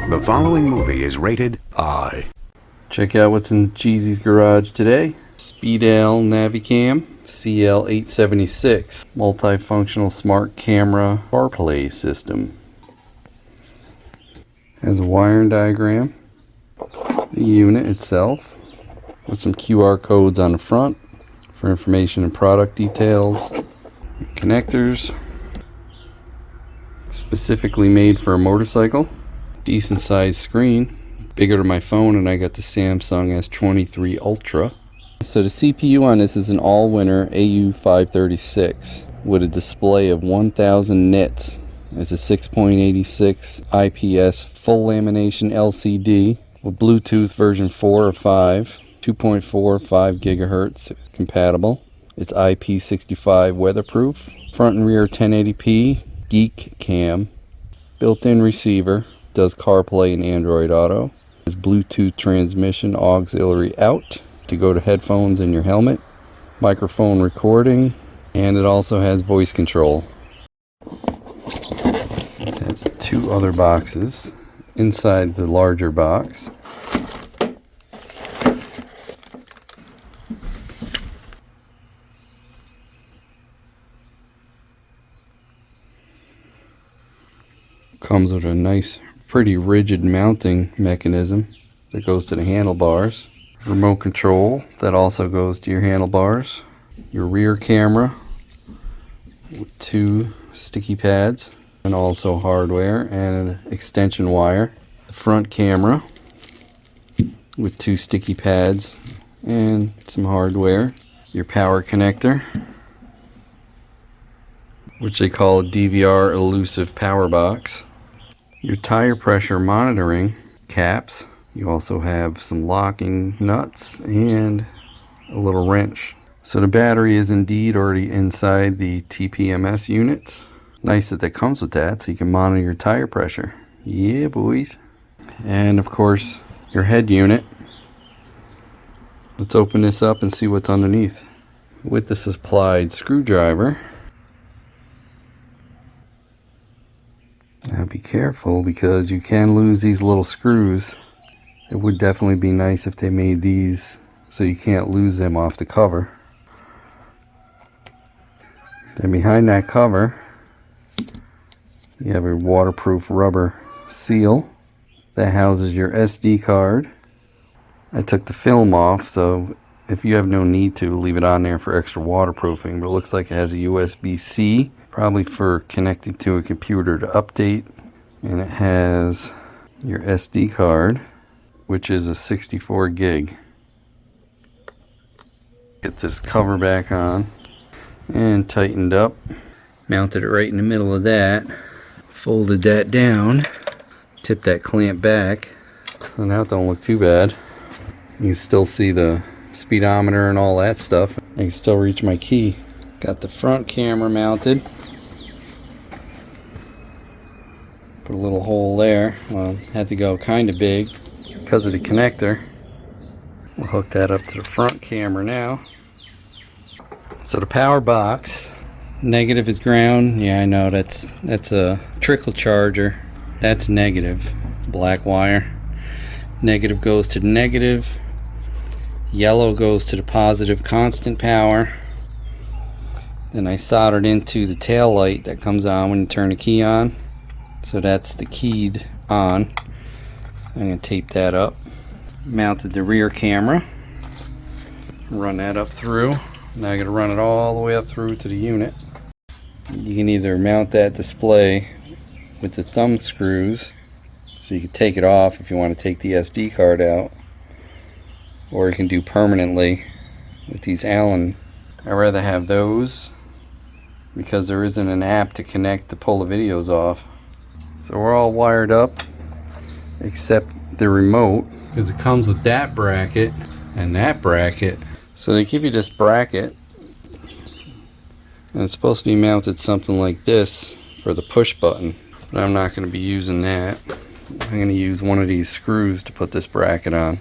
The following movie is rated I. Check out what's in Cheezy's garage today. Spedal NaviCam CL876 multifunctional smart camera Carplay system. Has a wiring diagram, the unit itself with some QR codes on the front for information and product details, connectors specifically made for a motorcycle. Decent sized screen, bigger than my phone, and I got the Samsung S23 Ultra. So the CPU on this is an all-winner AU536 with a display of 1000 nits. It's a 6.86 IPS full lamination LCD with Bluetooth version 4 or 5, 2.45 gigahertz compatible. It's IP65 weatherproof. Front and rear 1080p Geek Cam, built-in receiver. Does CarPlay and Android Auto. Has Bluetooth transmission auxiliary out to go to headphones in your helmet, microphone recording, and it also has voice control. It has two other boxes inside the larger box. Comes with a nice, pretty rigid mounting mechanism that goes to the handlebars. Remote control that also goes to your handlebars. Your rear camera with two sticky pads and also hardware and an extension wire. The front camera with two sticky pads and some hardware. Your power connector, which they call a DVR elusive power box. Your tire pressure monitoring caps. You also have some locking nuts and a little wrench. So the battery is indeed already inside the TPMS units. Nice that comes with that, so you can monitor your tire pressure. Yeah, boys. And of course, your head unit. Let's open this up and see what's underneath. With the supplied screwdriver. Now be careful because you can lose these little screws. It would definitely be nice if they made these so you can't lose them off the cover. Then behind that cover you have a waterproof rubber seal that houses your SD card. I took the film off, so if you have no need to, leave it on there for extra waterproofing, but it looks like it has a USB-C, probably for connecting to a computer to update. And it has your SD card, which is a 64 gig. Get this cover back on and tightened up. Mounted it right in the middle of that. Folded that down. Tipped that clamp back. So now it don't look too bad. You can still see the speedometer and all that stuff. I can still reach my key. Got the front camera mounted. Put a little hole there. Well, had to go kind of big because of the connector. We'll hook that up to the front camera now. So the power box, negative is ground. Yeah, I know that's a trickle charger. That's negative, black wire. Negative goes to the negative. Yellow goes to the positive, constant power. Then I soldered into the tail light that comes on when you turn the key on. So that's the keyed on. I'm going to tape that up. Mounted the rear camera. Run that up through. Now I'm going to run it all the way up through to the unit. You can either mount that display with the thumb screws, so you can take it off if you want to take the SD card out, or you can do permanently with these Allen. I'd rather have those because there isn't an app to connect to pull the videos off. So we're all wired up except the remote, because it comes with that bracket and that bracket. So they give you this bracket and it's supposed to be mounted something like this for the push button, but I'm not going to be using that. I'm going to use one of these screws to put this bracket on.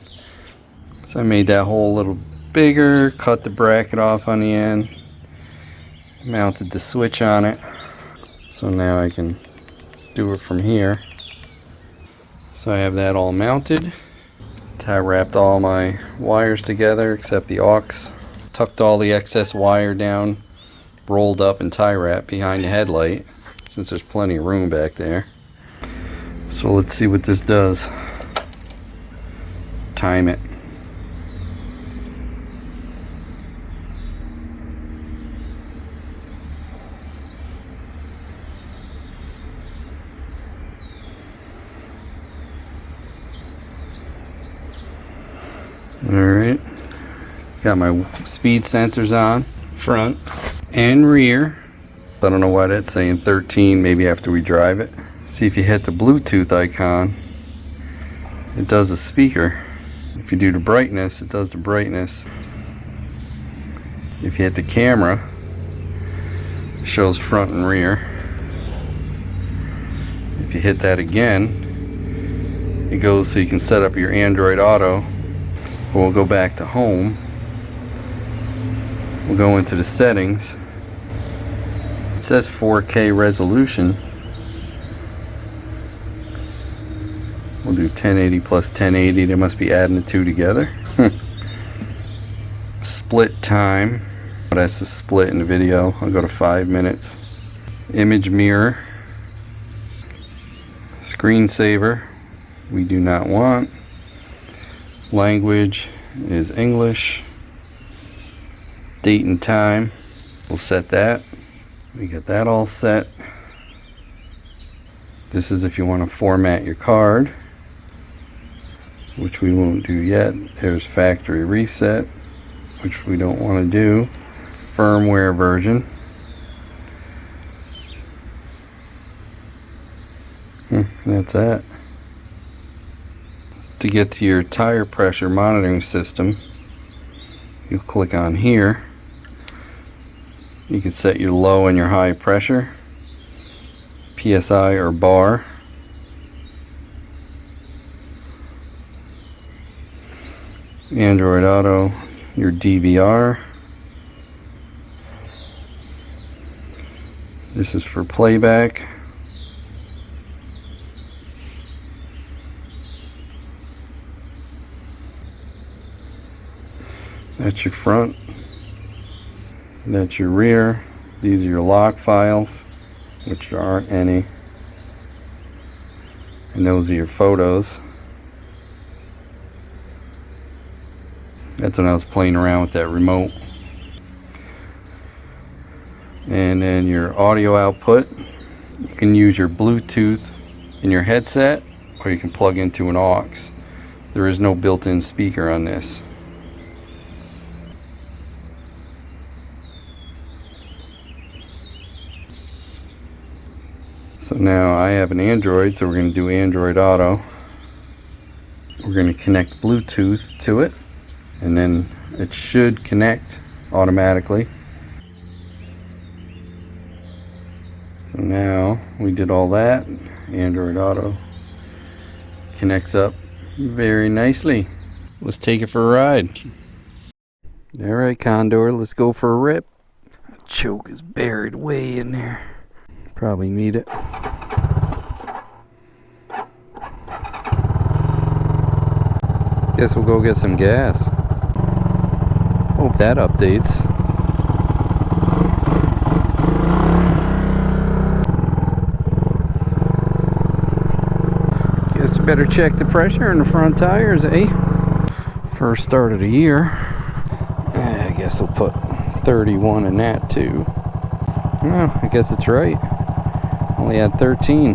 So I made that hole a little bigger, cut the bracket off on the end, mounted the switch on it, so now I can do it from here. So I have that all mounted. I wrapped all my wires together except the aux. Tucked all the excess wire down, rolled up and tie wrapped behind the headlight since there's plenty of room back there. So let's see what this does. Time it. Alright, got my speed sensors on, front and rear. I don't know why that's saying 13, maybe after we drive it. See, if you hit the Bluetooth icon, it does a speaker. If you do the brightness, it does the brightness. If you hit the camera, it shows front and rear. If you hit that again, it goes so you can set up your Android Auto. We'll go back to home. We'll go into the settings. It says 4K resolution. We'll do 1080 plus 1080. They must be adding the two together. Split time. That's the split in the video. I'll go to 5 minutes. Image mirror. Screensaver. We do not want. Language is English. Date and time. We'll set that. We got that all set. This is if you want to format your card, which we won't do yet. There's factory reset, which we don't want to do. Firmware version. That's that. To get to your tire pressure monitoring system, you click on here. You can set your low and your high pressure, PSI or bar. Android Auto, your DVR. This is for playback. That's your front. That's your rear. These are your log files, which there aren't any. And those are your photos. That's when I was playing around with that remote. And then your audio output. You can use your Bluetooth in your headset, or you can plug into an aux. There is no built-in speaker on this. So now I have an Android, so we're going to do Android Auto. We're going to connect Bluetooth to it, and then it should connect automatically. So now we did all that. Android Auto connects up very nicely. Let's take it for a ride. Alright, Condor, let's go for a rip. Choke is buried way in there. Probably need it. Guess we'll go get some gas. Hope that updates. Guess you better check the pressure in the front tires, eh? First start of the year. I guess we'll put 31 in that too. Well, I guess it's right. Only had 13.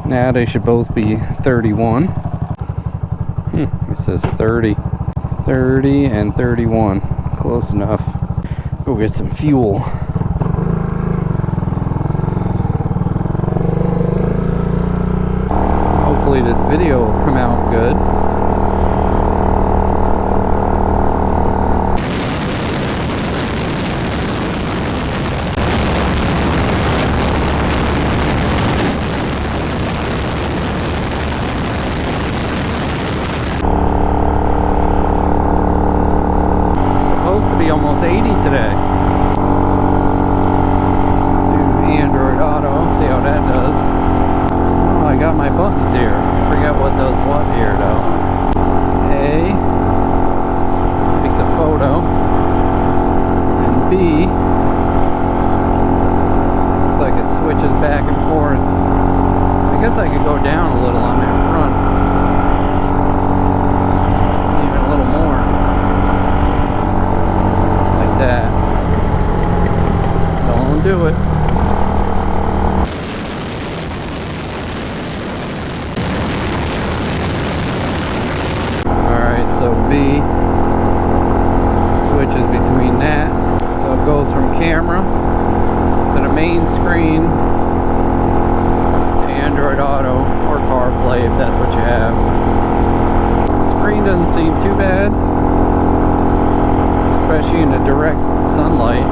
Now they should both be 31. It says 30. 30 and 31. Close enough. Go get some fuel. Hopefully this video will come out good. Almost 80 today. Do Android Auto, see how that does. buttons here. I forget what does what here though. A takes a photo, and B looks like it switches back and forth. I guess I could go down a little on that front, even a little more, like that. Don't do it. So B switches between that. So it goes from camera to the main screen to Android Auto or Carplay if that's what you have. Screen doesn't seem too bad, especially in the direct sunlight.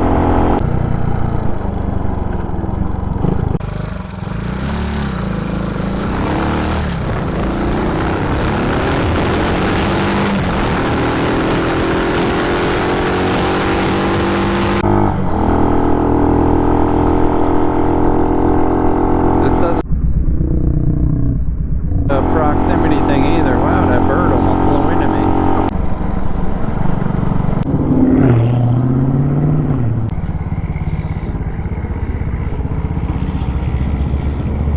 Proximity thing either. Wow, that bird almost flew into me.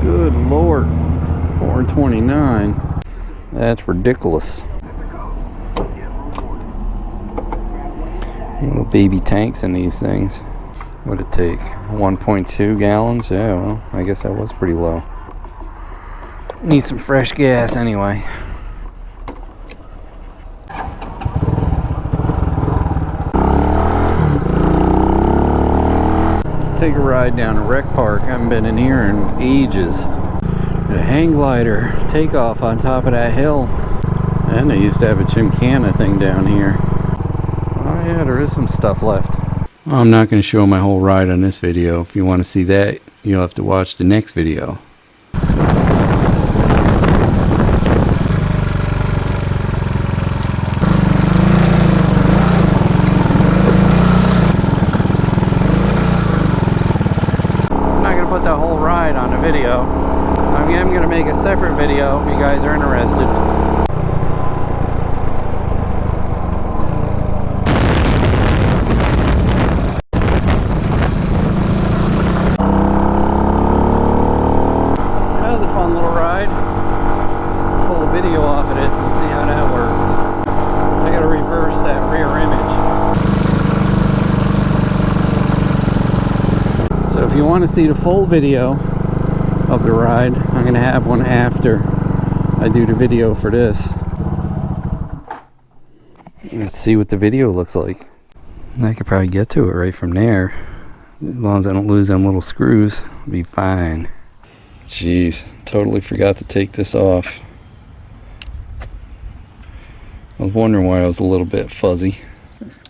Good Lord, 429. That's ridiculous. Little baby tanks in these things. What'd it take? 1.2 gallons? Yeah, well, I guess that was pretty low. Need some fresh gas anyway. Let's take a ride down to Rec Park. I haven't been in here in ages. A hang glider takeoff on top of that hill. And they used to have a Gymkhana thing down here. Oh yeah, there is some stuff left. I'm not going to show my whole ride on this video. If you want to see that, you'll have to watch the next video. Put the whole ride on a video. I am going to make a separate video if you guys are interested. That was a fun little ride. Pull a video off of this and see how that works. I got to reverse that rear image. So if you want to see the full video of the ride, I'm going to have one after I do the video for this. Let's see what the video looks like. I could probably get to it right from there. As long as I don't lose them little screws, I'll be fine. Jeez, totally forgot to take this off. I was wondering why I was a little bit fuzzy.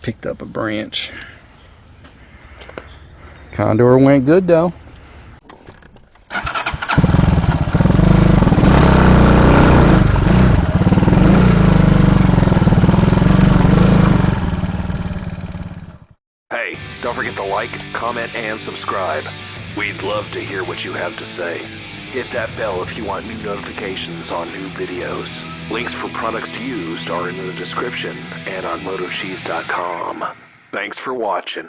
Picked up a branch. Condor went good though. Hey, don't forget to like, comment, and subscribe. We'd love to hear what you have to say. Hit that bell if you want new notifications on new videos. Links for products used are in the description and on MotoCheez.com. Thanks for watching.